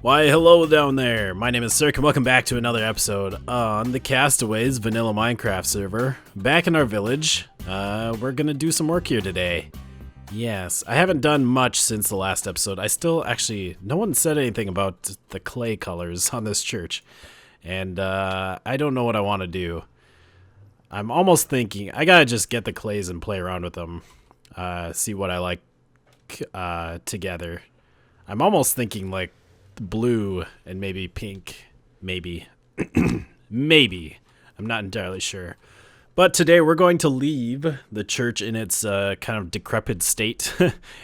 Why, hello down there. My name is Cirque, and welcome back to another episode on the Castaways vanilla Minecraft server. Back in our village, we're gonna do some work here today. Yes, I haven't done much since the last episode. No one said anything about the clay colors on this church. And, I don't know what I want to do. I'm almost thinking, I gotta just get the clays and play around with them. See what I like, together. I'm almost thinking, like, blue and maybe pink. Maybe. Maybe. I'm not entirely sure. But today we're going to leave the church in its kind of decrepit state,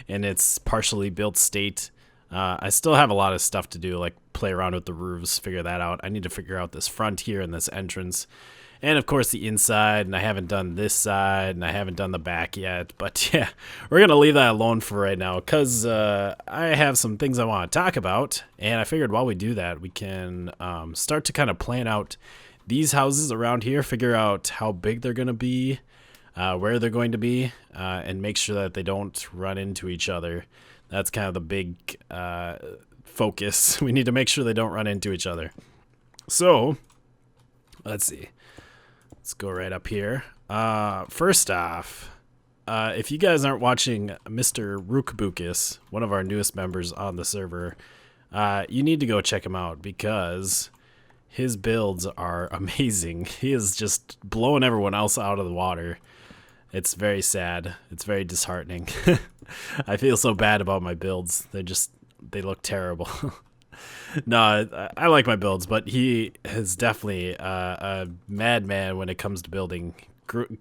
in its partially built state. I still have a lot of stuff to do, like play around with the roofs, figure that out. I need to figure out this front here and this entrance. And of course the inside, and I haven't done this side, and I haven't done the back yet. But yeah, we're going to leave that alone for right now, because I have some things I want to talk about. And I figured while we do that, we can start to kind of plan out these houses around here, figure out how big they're going to be, where they're going to be, and make sure that they don't run into each other. That's kind of the big focus. We need to make sure they don't run into each other. So, let's see. Let's go right up here. First off, if you guys aren't watching Mr. Rookbookus, one of our newest members on the server, you need to go check him out because his builds are amazing. He is just blowing everyone else out of the water. It's very sad. It's very disheartening. I feel so bad about my builds. They look terrible. No, I like my builds, but he is definitely a madman when it comes to building.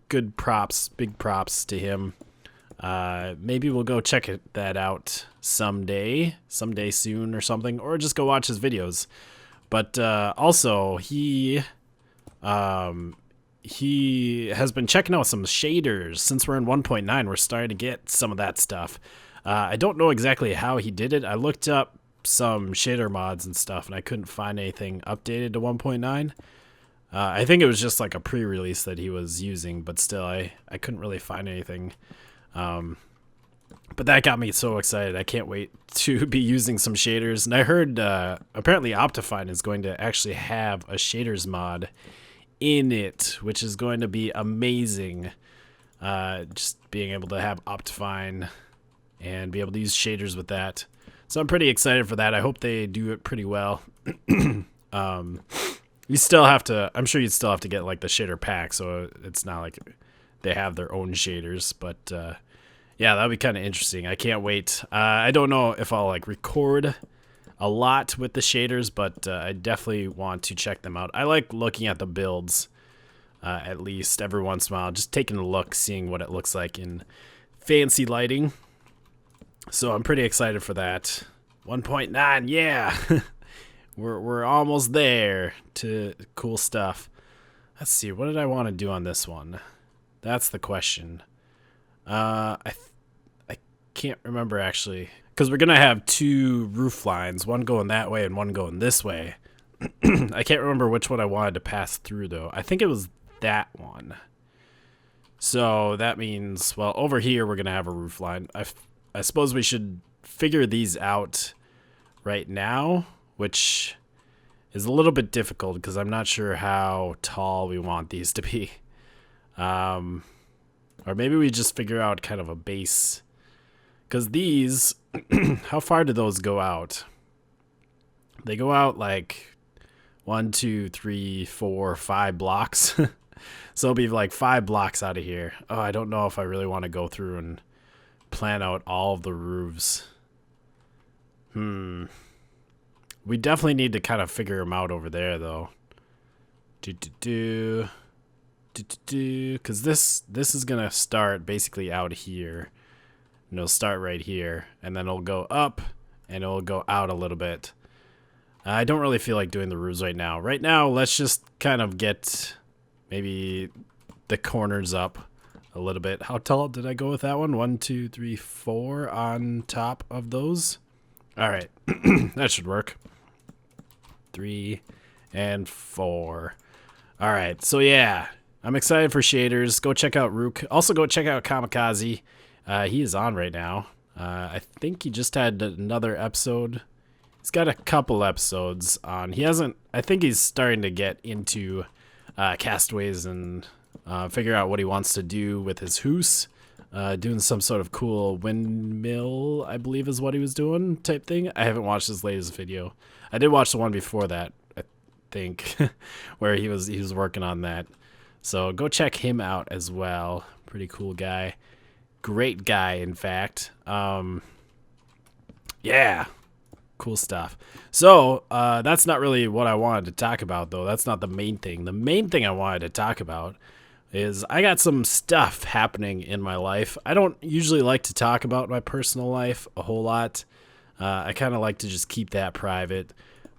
Good props, big props to him. Maybe we'll go check that out someday soon or something, or just go watch his videos. But also, he has been checking out some shaders. Since we're in 1.9, we're starting to get some of that stuff. I don't know exactly how he did it. I looked up some shader mods and stuff, and I couldn't find anything updated to 1.9. I think it was just like a pre-release that he was using, but still, I couldn't really find anything. But that got me so excited. I can't wait to be using some shaders. And I heard apparently Optifine is going to actually have a shaders mod in it, which is going to be amazing. Just being able to have Optifine and be able to use shaders with that. So I'm pretty excited for that. I hope they do it pretty well. You still have to, I'm sure you'd still have to get like the shader pack, so it's not like they have their own shaders, but yeah, that'll be kind of interesting. I can't wait. I don't know if I'll like record a lot with the shaders, but I definitely want to check them out. I like looking at the builds at least every once in a while, just taking a look, seeing what it looks like in fancy lighting. So I'm pretty excited for that. 1.9, yeah. we're almost there to cool stuff. Let's see, what did I want to do on this one? That's the question. I can't remember actually, because we're gonna have two roof lines, one going that way and one going this way. I can't remember which one I wanted to pass through though. I think it was that one. So that means, well, over here we're gonna have a roof line. I suppose we should figure these out right now, which is a little bit difficult because I'm not sure how tall we want these to be. Or maybe we just figure out kind of a base. Because these, how far do those go out? They go out like 1, 2, 3, 4, 5 blocks. So it'll be like 5 blocks out of here. Oh, I don't know if I really want to go through and plan out all of the roofs. We definitely need to kind of figure them out over there, though. Because this is gonna start basically out here, and it'll start right here, and then it'll go up, and it'll go out a little bit. I don't really feel like doing the roofs right now. Right now, let's just kind of get maybe the corners up a little bit. How tall did I go with that one? 1, 2, 3, 4 on top of those. All right, that should work. 3 and 4. All right, so yeah, I'm excited for shaders. Go check out Rook. Also go check out Kamikaze. He is on right now. I think he just had another episode He's got a couple episodes on. He hasn't. I think he's starting to get into Castaways and figure out what he wants to do with his hoose. Doing some sort of cool windmill, I believe is what he was doing, type thing. I haven't watched his latest video. I did watch the one before that, I think, where he was working on that. So go check him out as well. Pretty cool guy. Great guy, in fact. Yeah. Cool stuff. So, that's not really what I wanted to talk about, though. That's not the main thing. The main thing I wanted to talk about is I got some stuff happening in my life. I don't usually like to talk about my personal life a whole lot. I kind of like to just keep that private.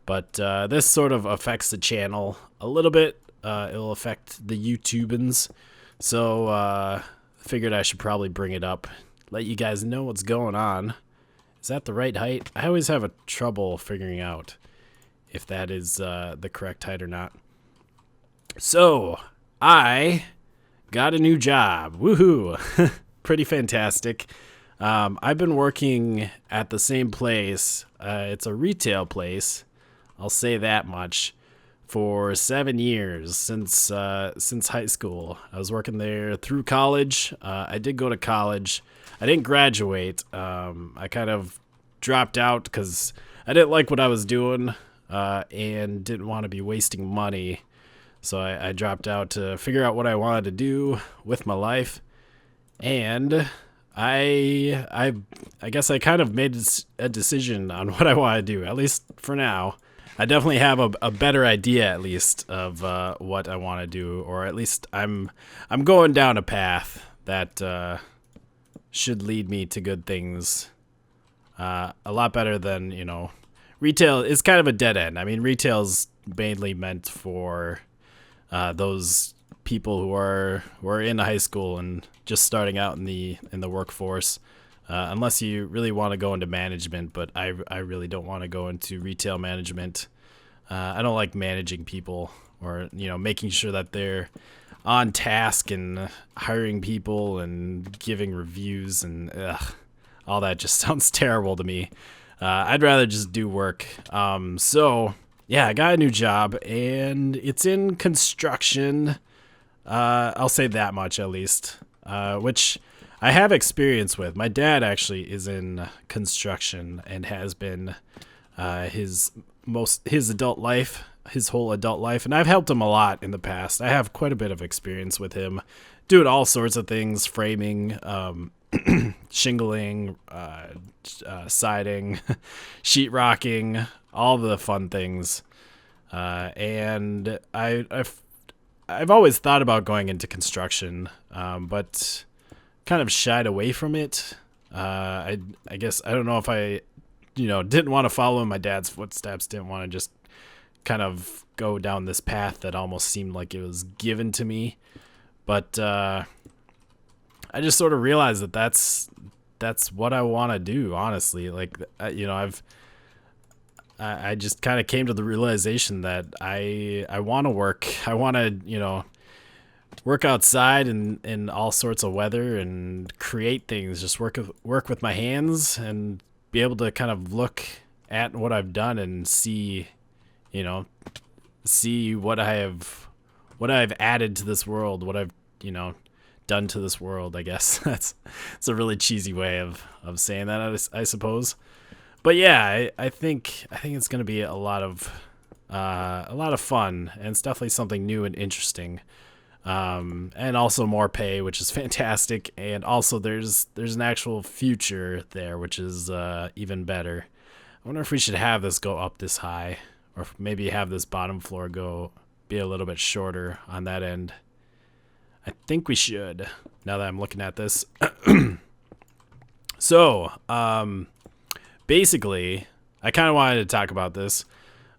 But this sort of affects the channel a little bit. It'll affect the YouTubans. So figured I should probably bring it up. Let you guys know what's going on. Is that the right height? I always have a trouble figuring out if that is the correct height or not. So I got a new job. Woohoo! Pretty fantastic. I've been working at the same place. It's a retail place. I'll say that much. For 7 years, since high school. I was working there through college. I did go to college. I didn't graduate. I kind of dropped out because I didn't like what I was doing and didn't want to be wasting money. So I dropped out to figure out what I wanted to do with my life, and I guess I kind of made a decision on what I want to do, at least for now. I definitely have a better idea, at least, of what I want to do, or at least I'm going down a path that should lead me to good things. A lot better than, retail is kind of a dead end. I mean, retail's mainly meant for those people who are in high school and just starting out in the workforce, unless you really want to go into management. But I really don't want to go into retail management. I don't like managing people or making sure that they're on task and hiring people and giving reviews and all that just sounds terrible to me. I'd rather just do work. So yeah, I got a new job, and it's in construction. I'll say that much at least, which I have experience with. My dad actually is in construction and has been his adult life, his whole adult life, and I've helped him a lot in the past. I have quite a bit of experience with him, doing all sorts of things: framing, shingling, siding, sheetrocking, all the fun things. And I've always thought about going into construction, but kind of shied away from it. I guess I don't know if I, didn't want to follow in my dad's footsteps. Didn't want to just kind of go down this path that almost seemed like it was given to me. But I just sort of realized that that's what I want to do. Honestly, like I just kind of came to the realization that I want to work. I want to, work outside in all sorts of weather and create things. Just work with my hands and be able to kind of look at what I've done and see what I've added to this world, what I've, done to this world. I guess it's a really cheesy way of saying that, I suppose. But yeah, I think it's going to be a lot of fun, and it's definitely something new and interesting. And also more pay, which is fantastic. And also there's an actual future there, which is even better. I wonder if we should have this go up this high, or maybe have this bottom floor be a little bit shorter on that end. I think we should, now that I'm looking at this. So, basically, I kind of wanted to talk about this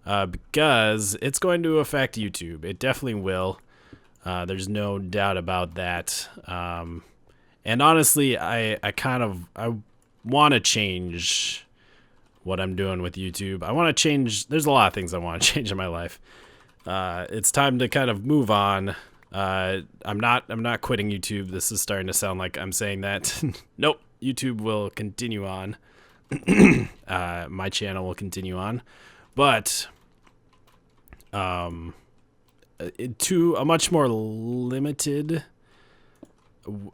because it's going to affect YouTube. It definitely will. There's no doubt about that. And honestly, I want to change what I'm doing with YouTube. I want to change. There's a lot of things I want to change in my life. It's time to kind of move on. I'm not quitting YouTube. This is starting to sound like I'm saying that. Nope. YouTube will continue on. my channel will continue on, but to a much more limited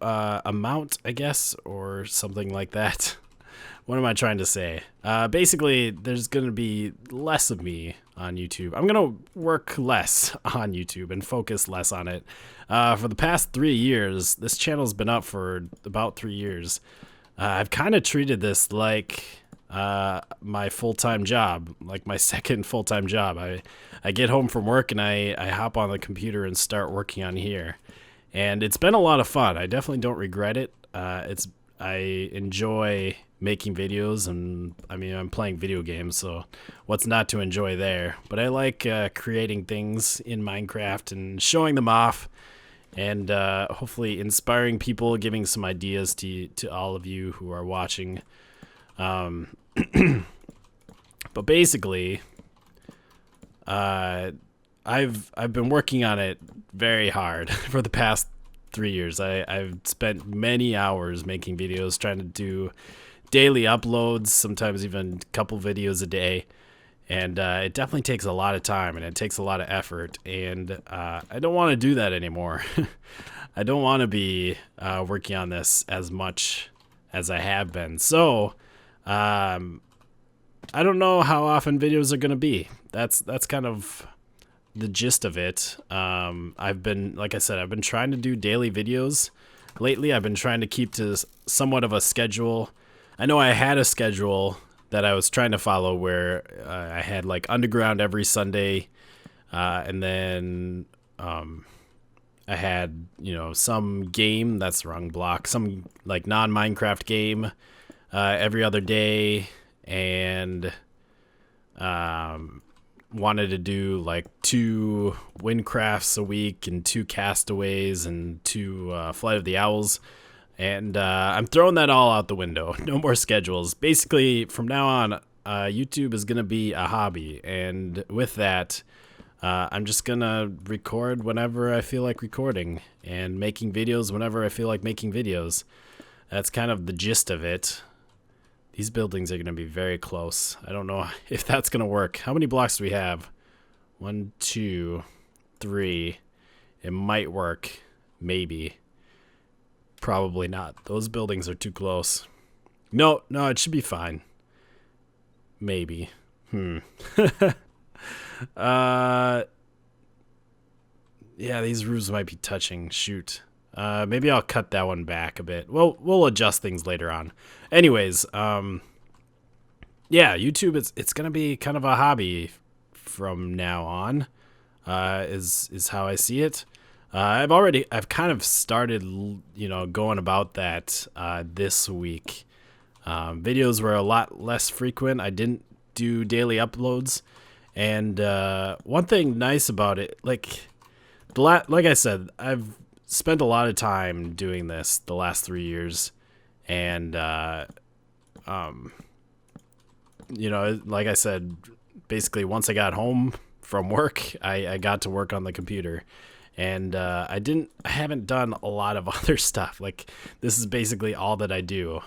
amount, I guess, or something like that. What am I trying to say? Basically, there's going to be less of me on YouTube. I'm going to work less on YouTube and focus less on it. For the past 3 years, this channel's been up for about 3 years. I've kind of treated this like my full-time job, like my second full-time job. I get home from work and I hop on the computer and start working on here. And it's been a lot of fun. I definitely don't regret it. I enjoy making videos, and I mean, I'm playing video games, so what's not to enjoy there? But I like creating things in Minecraft and showing them off, and hopefully inspiring people, giving some ideas to all of you who are watching. But basically, I've been working on it very hard for the past 3 years. I've spent many hours making videos, trying to do daily uploads, sometimes even a couple videos a day. And it definitely takes a lot of time and it takes a lot of effort. And I don't want to do that anymore. I don't want to be working on this as much as I have been. So I don't know how often videos are going to be. That's kind of the gist of it. I've been, like I said, I've been trying to do daily videos lately. I've been trying to keep to somewhat of a schedule. I know I had a schedule that I was trying to follow where I had like Underground every Sunday, and then I had, you know, some game, that's the wrong block, some like non-Minecraft game every other day, and wanted to do like 2 Windcrafts a week and 2 Castaways and 2 Flight of the Owls. And I'm throwing that all out the window. No more schedules. Basically, from now on, YouTube is going to be a hobby. And with that, I'm just going to record whenever I feel like recording and making videos whenever I feel like making videos. That's kind of the gist of it. These buildings are going to be very close. I don't know if that's going to work. How many blocks do we have? 1, 2, 3. It might work. Maybe. Probably not. Those buildings are too close. No, it should be fine. Maybe. Yeah, these roofs might be touching. Shoot. Maybe I'll cut that one back a bit. Well, we'll adjust things later on. Anyways, yeah, YouTube it's gonna be kind of a hobby from now on. Is how I see it. I've kind of started, you know, going about that this week. Videos were a lot less frequent. I didn't do daily uploads, and one thing nice about it, like I said, I've spent a lot of time doing this the last 3 years, and you know, like I said, basically once I got home from work, I got to work on the computer. And I haven't done a lot of other stuff. Like, this is basically all that I do.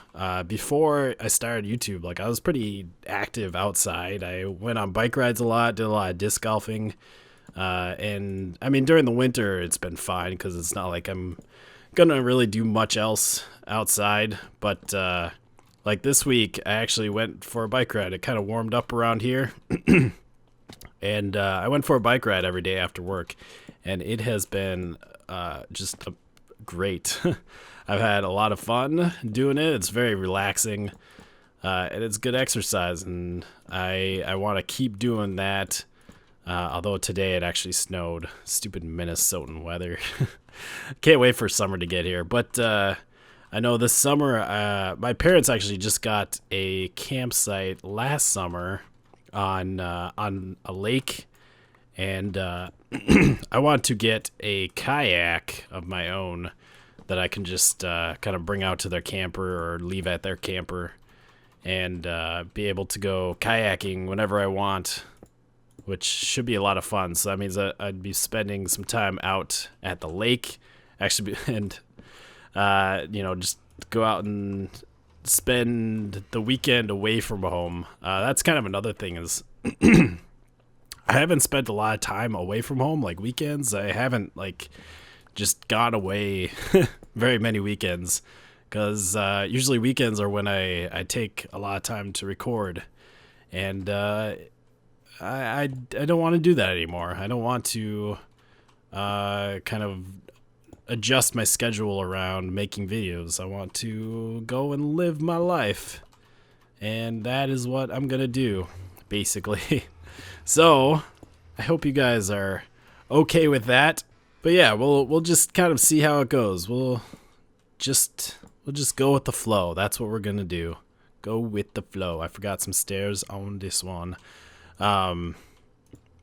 Before I started YouTube, like, I was pretty active outside. I went on bike rides a lot, did a lot of disc golfing. And, I mean, during the winter, it's been fine because it's not like I'm going to really do much else outside. But, like, this week, I actually went for a bike ride. It kind of warmed up around here. And I went for a bike ride every day after work. And it has been just great. I've had a lot of fun doing it. It's very relaxing, and it's good exercise. And I want to keep doing that. Although today it actually snowed. Stupid Minnesotan weather. Can't wait for summer to get here. But I know this summer, my parents actually just got a campsite last summer on a lake. And I want to get a kayak of my own that I can just kind of bring out to their camper or leave at their camper and be able to go kayaking whenever I want, which should be a lot of fun. So that means that I'd be spending some time out at the lake, actually, and you know, just go out and spend the weekend away from home. That's kind of another thing is I haven't spent a lot of time away from home, like weekends. I haven't like just gone away very many weekends because usually weekends are when I take a lot of time to record, and I don't want to do that anymore. I don't want to kind of adjust my schedule around making videos. I want to go and live my life, and that is what I'm gonna do, basically. So I hope you guys are okay with that. But yeah, we'll just kind of see how it goes. We'll just go with the flow. That's what we're gonna do. Go with the flow. I forgot some stairs on this one.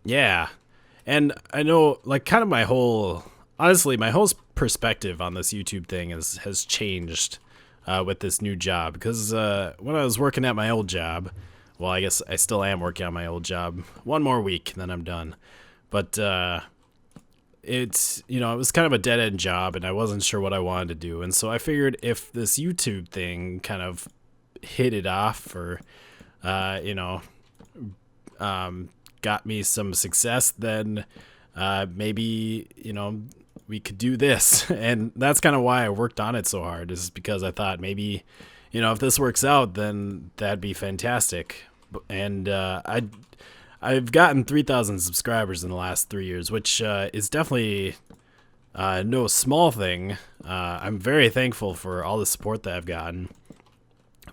Yeah. And I know, like, kind of honestly, my whole perspective on this YouTube thing has changed with this new job. Because when I was working at my old job, well, I guess I still am working on my old job. One more week, and then I'm done. But it was kind of a dead-end job, and I wasn't sure what I wanted to do. And so I figured if this YouTube thing kind of hit it off or, got me some success, then maybe, we could do this. And that's kind of why I worked on it so hard, is because I thought maybe, if this works out, then that'd be fantastic. And I've gotten 3,000 subscribers in the last 3 years, which is definitely no small thing. I'm very thankful for all the support that I've gotten,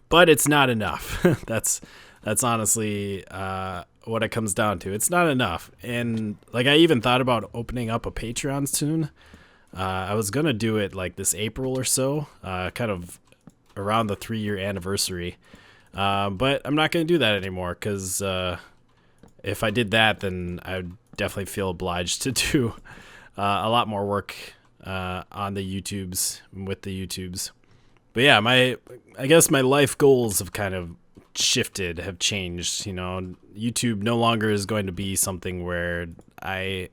but it's not enough. That's honestly what it comes down to. It's not enough. And like, I even thought about opening up a Patreon soon. I was gonna do it like this April or so, kind of around the 3-year anniversary. But I'm not gonna do that anymore, because if I did that, then I would definitely feel obliged to do a lot more work on the YouTubes, with the YouTubes. But yeah, I guess my life goals have kind of shifted, have changed. YouTube no longer is going to be something where I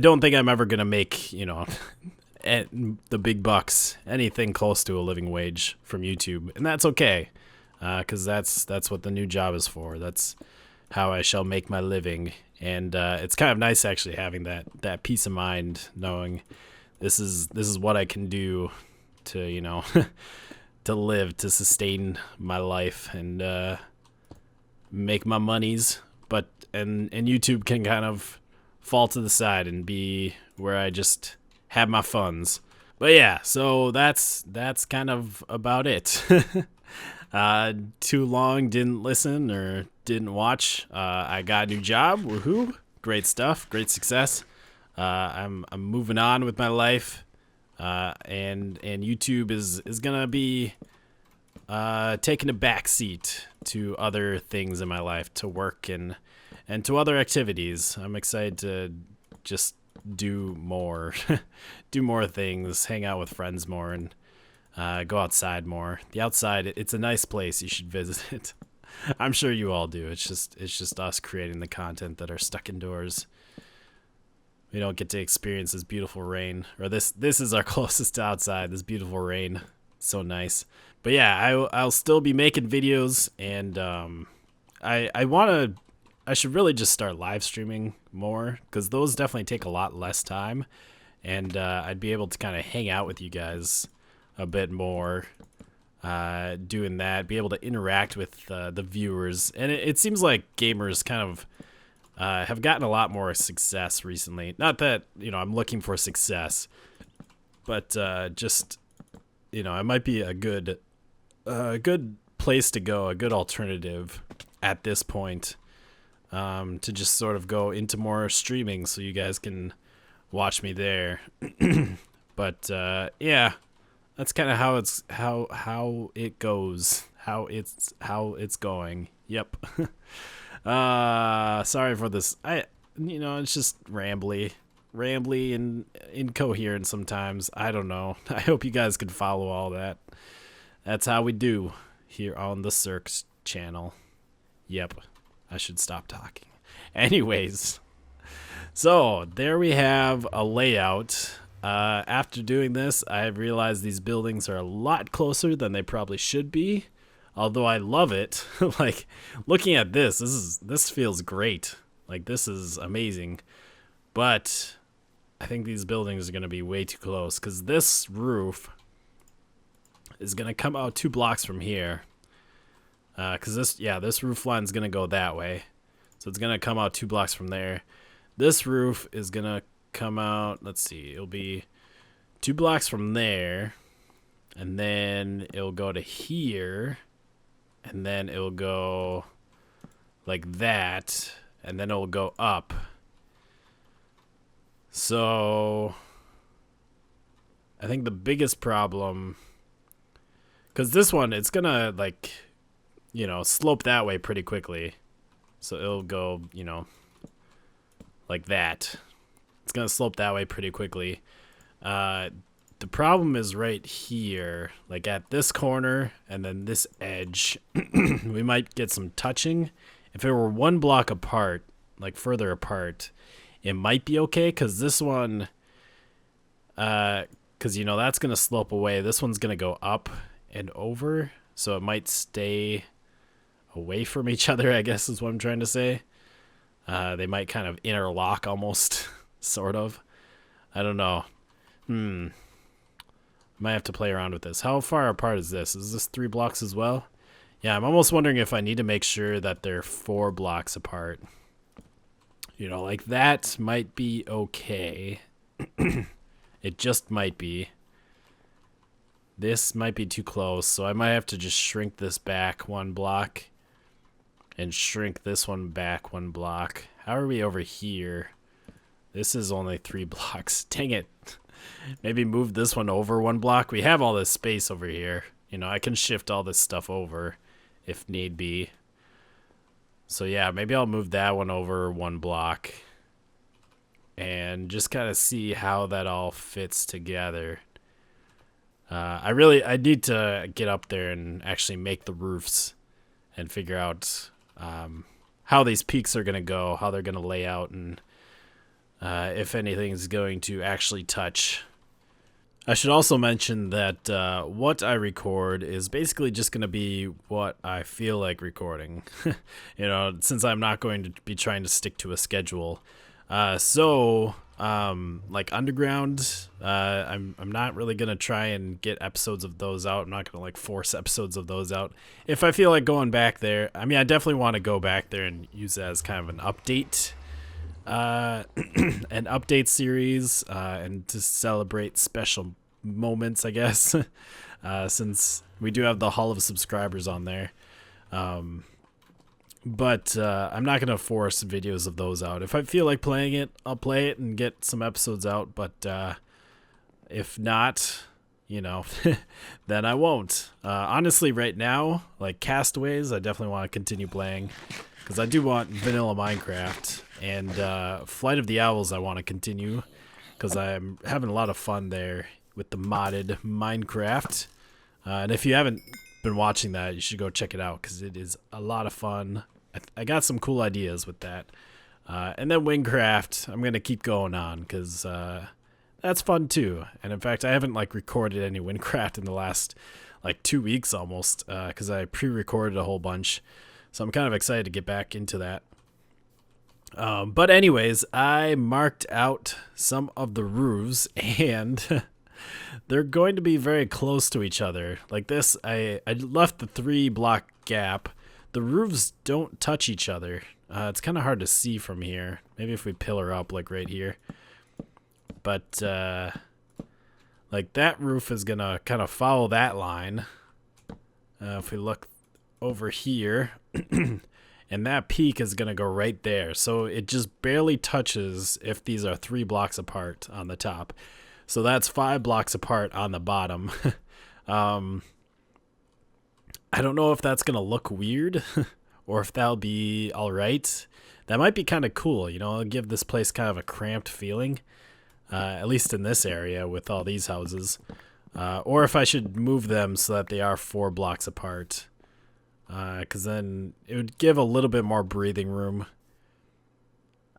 don't think I'm ever gonna make the big bucks, anything close to a living wage from YouTube, and that's okay, because that's what the new job is for. That's how I shall make my living. And it's kind of nice actually having that peace of mind, knowing this is what I can do to to live, to sustain my life and make my monies. But and YouTube can kind of fall to the side and be where I just have my funds. But yeah, so that's kind of about it. Too long didn't listen or didn't watch. I got a new job. Woohoo! Great stuff. Great success. I'm moving on with my life. And YouTube is gonna be taking a back seat to other things in my life, to work and to other activities. I'm excited to just do more, do more things, hang out with friends more, and go outside more. The outside, it's a nice place. You should visit it. I'm sure you all do. It's just us creating the content that are stuck indoors. We don't get to experience this beautiful rain, or this is our closest to outside. This beautiful rain, so nice. But yeah, I'll still be making videos, and I should really just start live streaming more, because those definitely take a lot less time, and I'd be able to kind of hang out with you guys a bit more doing that, be able to interact with the viewers. And it seems like gamers kind of have gotten a lot more success recently. Not that, I'm looking for success, but just, it might be a good place to go, a good alternative at this point, to just sort of go into more streaming so you guys can watch me there. But yeah, that's kind of how it goes, how it's going. Yep. Sorry for this. It's just rambly and incoherent sometimes. I don't know. I hope you guys can follow all that. That's how we do here on the Cirques channel. Yep. I should stop talking. Anyways, so there we have a layout. After doing this, I realized these buildings are a lot closer than they probably should be. Although I love it. Like, looking at this feels great. Like, this is amazing. But I think these buildings are going to be way too close, because this roof is going to come out 2 blocks from here. Because this roof line is going to go that way. So it's going to come out 2 blocks from there. This roof is going to come out, let's see, it'll be 2 blocks from there. And then it'll go to here. And then it'll go like that. And then it'll go up. So I think the biggest problem, because this one, it's going to, like, you know, slope that way pretty quickly. So it'll go, you know, like that. It's going to slope that way pretty quickly. The problem is right here, like at this corner and then this edge. We might get some touching. If it were 1 block apart, like further apart, it might be okay, because this one, because, you know, that's going to slope away. This one's going to go up and over, so it might stay away from each other, I guess is what I'm trying to say. They might kind of interlock almost, sort of. I don't know. Might have to play around with this. How far apart is this? Is this 3 blocks as well? Yeah, I'm almost wondering if I need to make sure that they're 4 blocks apart. You know, like that might be okay. It just might be. This might be too close, so I might have to just shrink this back 1 block. And shrink this one back 1 block. How are we over here? This is only 3 blocks. Dang it. Maybe move this one over 1 block. We have all this space over here. You know, I can shift all this stuff over if need be. So yeah, maybe I'll move that one over 1 block. And just kind of see how that all fits together. I need to get up there and actually make the roofs and figure out how these peaks are going to go, how they're going to lay out, and if anything's going to actually touch. I should also mention that what I record is basically just going to be what I feel like recording. You know, since I'm not going to be trying to stick to a schedule. Like Underground, I'm not really going to try and get episodes of those out. I'm not going to like force episodes of those out. If I feel like going back there, I mean, I definitely want to go back there and use it as kind of an update. An update series, and to celebrate special moments, I guess, since we do have the Hall of Subscribers on there. But I'm not going to force videos of those out. If I feel like playing it, I'll play it and get some episodes out, but if not, you know, then I won't. Honestly, right now, like Castaways, I definitely want to continue playing, because I do want vanilla Minecraft, and Flight of the Owls I want to continue, because I'm having a lot of fun there with the modded Minecraft. And if you haven't been watching that, you should go check it out, because it is a lot of fun. I got some cool ideas with that. And then Wingcraft, I'm going to keep going on, because that's fun too. And in fact, I haven't like recorded any Wingcraft in the last like 2 weeks almost, because I pre-recorded a whole bunch. So I'm kind of excited to get back into that. But anyways, I marked out some of the roofs, and they're going to be very close to each other. Like this, I left the 3 block gap. The roofs don't touch each other. It's kind of hard to see from here. Maybe if we pillar up like right here. But like that roof is going to kind of follow that line. If we look over here, and that peak is going to go right there. So it just barely touches if these are 3 blocks apart on the top. So that's 5 blocks apart on the bottom. I don't know if that's going to look weird or if that'll be all right. That might be kind of cool, you know, it'll give this place kind of a cramped feeling, at least in this area with all these houses. Or if I should move them so that they are 4 blocks apart. Because then it would give a little bit more breathing room.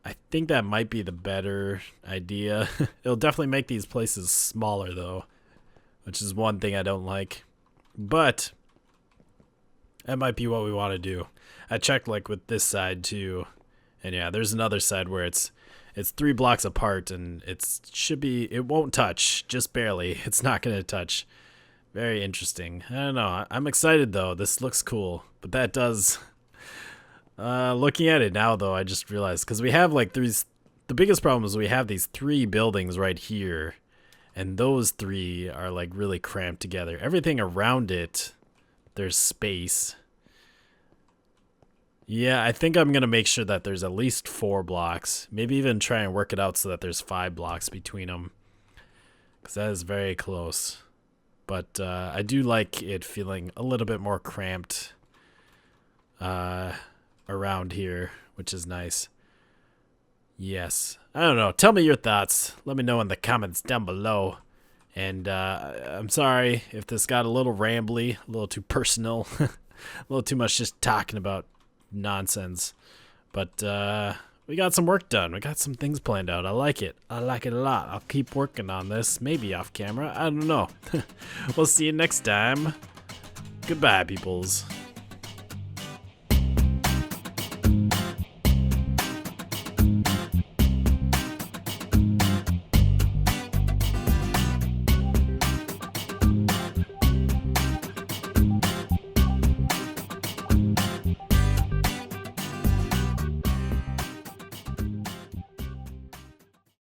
I think that might be the better idea. It'll definitely make these places smaller though, which is one thing I don't like. But That might be what we want to do. I checked like with this side too. And yeah, there's another side where it's 3 blocks apart and it won't touch, just barely. It's not going to touch. Very interesting. I don't know. I'm excited though. This looks cool. But that does looking at it now though, I just realized cuz we have like the biggest problem is we have these 3 buildings right here and those 3 are like really cramped together. Everything around it there's space. Yeah, I think I'm going to make sure that there's at least 4 blocks. Maybe even try and work it out so that there's 5 blocks between them. Because that is very close. But I do like it feeling a little bit more cramped around here, which is nice. Yes. I don't know. Tell me your thoughts. Let me know in the comments down below. And I'm sorry if this got a little rambly, a little too personal. A little too much just talking about nonsense, but we got some work done. We got some things planned out. I like it. I like it a lot. I'll keep working on this, maybe off camera. I don't know. We'll see you next time. Goodbye, peoples.